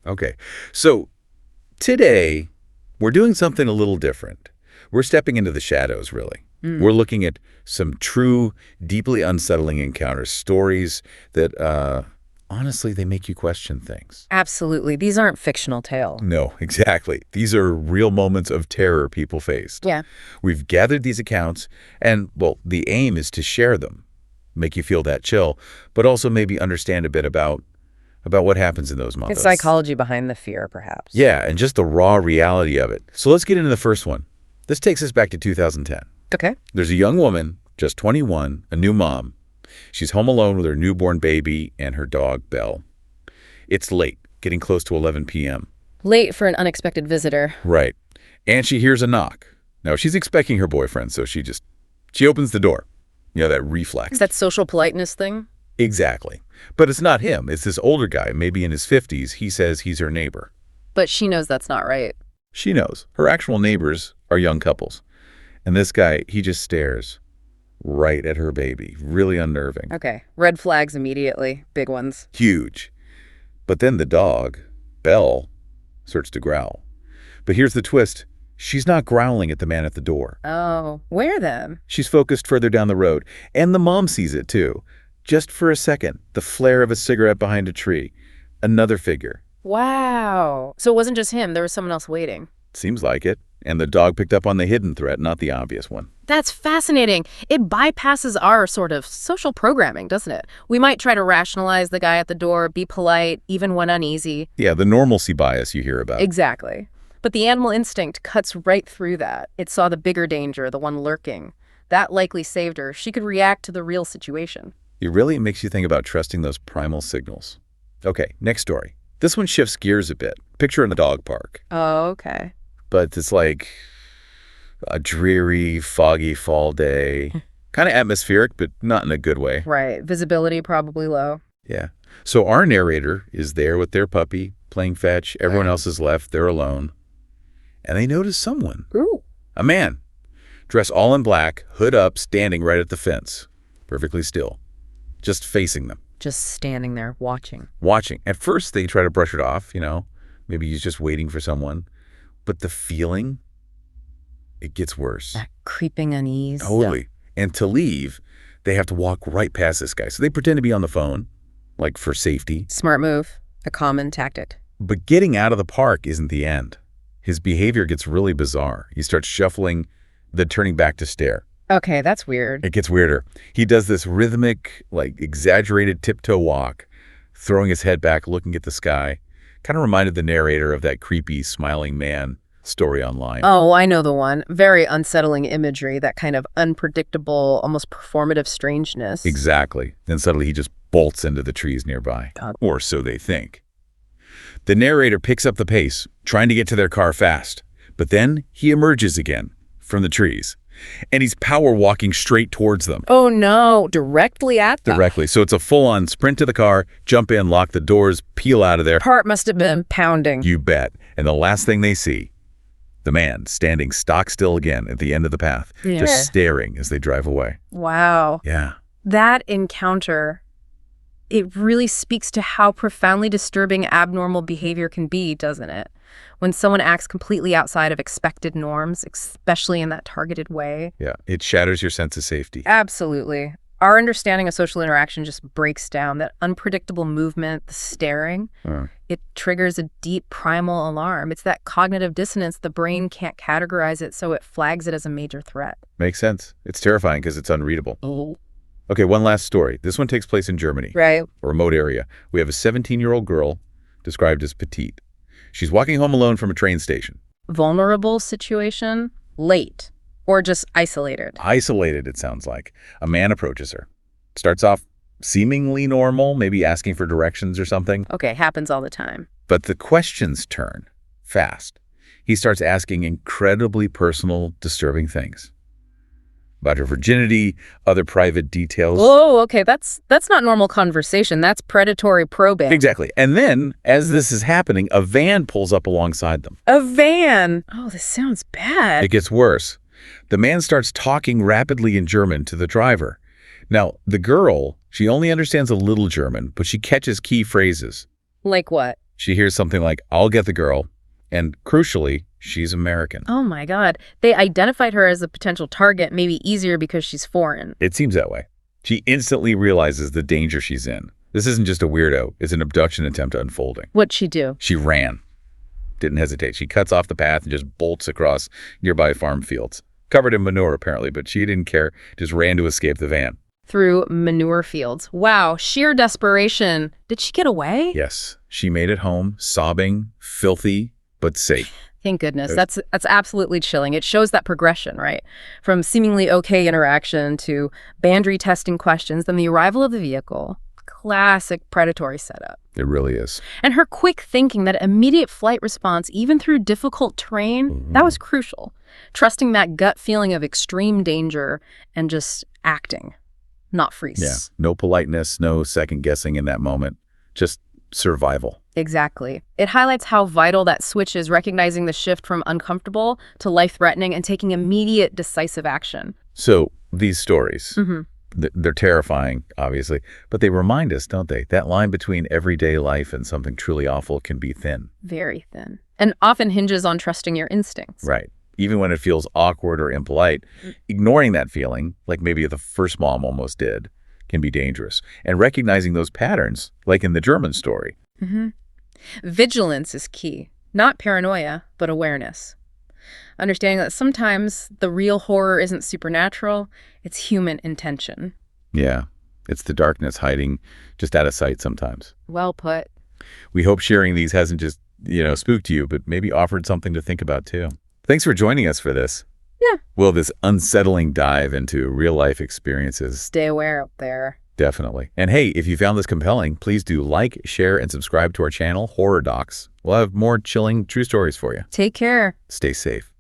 Okay. So today, we're doing something a little different. We're stepping into the shadows, really. We're looking at some true, deeply unsettling encounters, stories that, honestly, they make you question things. Absolutely. These aren't fictional tales. No, exactly. These are real moments of terror people faced. Yeah. We've gathered these accounts, and, well, the aim is to share them, make you feel that chill, but also maybe understand a bit about what happens in those moments. It's psychology behind the fear, perhaps. Yeah, and just the raw reality of it. So let's get into the first one. This takes us back to 2010. Okay. There's a young woman, just 21, a new mom. She's home alone with her newborn baby and her dog, Belle. It's late, getting close to 11 p.m. Late for an unexpected visitor. Right. And she hears a knock. Now, she's expecting her boyfriend, so she opens the door. You know, that reflex. Is that social politeness thing? Exactly. But it's not him. It's this older guy, maybe in his 50s. He says he's her neighbor. But she knows that's not right. She knows. Her actual neighbors are young couples. And this guy, he just stares right at her baby. Really unnerving. Okay. Red flags immediately. Big ones. Huge. But then the dog, Belle, starts to growl. But here's the twist. She's not growling at the man at the door. Oh, where then? She's focused further down the road. And the mom sees it, too. Just for a second, the flare of a cigarette behind a tree. Another figure. Wow. So it wasn't just him. There was someone else waiting. Seems like it. And the dog picked up on the hidden threat, not the obvious one. That's fascinating. It bypasses our sort of social programming, doesn't it? We might try to rationalize the guy at the door, be polite, even when uneasy. Yeah, the normalcy bias you hear about. Exactly. But the animal instinct cuts right through that. It saw the bigger danger, the one lurking. That likely saved her. She could react to the real situation. It really makes you think about trusting those primal signals. Okay, next story. This one shifts gears a bit. Picture in the dog park. Oh, okay. But it's like a dreary, foggy fall day. Kind of atmospheric, but not in a good way. Right. Visibility probably low. Yeah. So our narrator is there with their puppy, playing fetch. Everyone else is left. They're alone. And they notice someone. Ooh. A man. Dressed all in black, hood up, standing right at the fence. Perfectly still. Just facing them. Just standing there, watching. Watching. At first, they try to brush it off, you know. Maybe he's just waiting for someone. But the feeling, it gets worse. That creeping unease. Totally. And to leave, they have to walk right past this guy. So they pretend to be on the phone, like for safety. Smart move. A common tactic. But getting out of the park isn't the end. His behavior gets really bizarre. He starts shuffling, then turning back to stare. Okay, that's weird. It gets weirder. He does this rhythmic, like exaggerated tiptoe walk, throwing his head back, looking at the sky. Kind of reminded the narrator of that creepy, smiling man story online. Oh, I know the one. Very unsettling imagery, that kind of unpredictable, almost performative strangeness. Exactly. Then suddenly he just bolts into the trees nearby. God. Or so they think. The narrator picks up the pace, trying to get to their car fast. But then he emerges again from the trees. And he's power walking straight towards them. Oh, no. Directly at them. Directly. So it's a full-on sprint to the car, jump in, lock the doors, peel out of there. Heart must have been pounding. You bet. And the last thing they see, the man standing stock still again at the end of the path, just staring as they drive away. Wow. Yeah. That encounter, it really speaks to how profoundly disturbing abnormal behavior can be, doesn't it? When someone acts completely outside of expected norms, especially in that targeted way. Yeah. It shatters your sense of safety. Absolutely. Our understanding of social interaction just breaks down. That unpredictable movement, the staring, it triggers a deep primal alarm. It's that cognitive dissonance. The brain can't categorize it, so it flags it as a major threat. Makes sense. It's terrifying because it's unreadable. Oh. Okay, one last story. This one takes place in Germany. Right. A remote area. We have a 17-year-old girl described as petite. She's walking home alone from a train station. Vulnerable situation, late, or just isolated. Isolated, it sounds like. A man approaches her. Starts off seemingly normal, maybe asking for directions or something. Okay, happens all the time. But the questions turn fast. He starts asking incredibly personal, disturbing things. About her virginity, other private details. Oh, okay, that's not normal conversation. That's predatory probing. Exactly. And then, as this is happening, a van pulls up alongside them. A van. Oh, this sounds bad. It gets worse. The man starts talking rapidly in German to the driver. Now, the girl, she only understands a little German, but she catches key phrases. Like what? She hears something like, "I'll get the girl," and crucially, she's American. Oh my God. They identified her as a potential target, maybe easier because she's foreign. It seems that way. She instantly realizes the danger she's in. This isn't just a weirdo. It's an abduction attempt unfolding. What'd she do? She ran. Didn't hesitate. She cuts off the path and just bolts across nearby farm fields. Covered in manure, apparently, but she didn't care. Just ran to escape the van. Through manure fields. Wow, sheer desperation. Did she get away? Yes. She made it home, sobbing, filthy, but safe. Thank goodness. That's absolutely chilling. It shows that progression, right? From seemingly okay interaction to boundary testing questions, then the arrival of the vehicle. Classic predatory setup. It really is. And her quick thinking, that immediate flight response, even through difficult terrain, that was crucial. Trusting that gut feeling of extreme danger and just acting, not freeze. Yeah. No politeness, no second guessing in that moment. Just survival. Exactly. It highlights how vital that switch is, recognizing the shift from uncomfortable to life-threatening and taking immediate, decisive action. So these stories, they're terrifying, obviously, but they remind us, don't they? That line between everyday life and something truly awful can be thin. Very thin. And often hinges on trusting your instincts. Right. Even when it feels awkward or impolite, ignoring that feeling, like maybe the first mom almost did, can be dangerous. And recognizing those patterns, like in the German story. Vigilance is key. Not paranoia, but awareness. Understanding that sometimes the real horror isn't supernatural, it's human intention. Yeah. It's the darkness hiding just out of sight sometimes. Well put. We hope sharing these hasn't just, spooked you, but maybe offered something to think about too. Thanks for joining us for this. Yeah. Well, this unsettling dive into real-life experiences. Stay aware out there. Definitely. And hey, if you found this compelling, please do like, share, and subscribe to our channel, Horror Docs. We'll have more chilling true stories for you. Take care. Stay safe.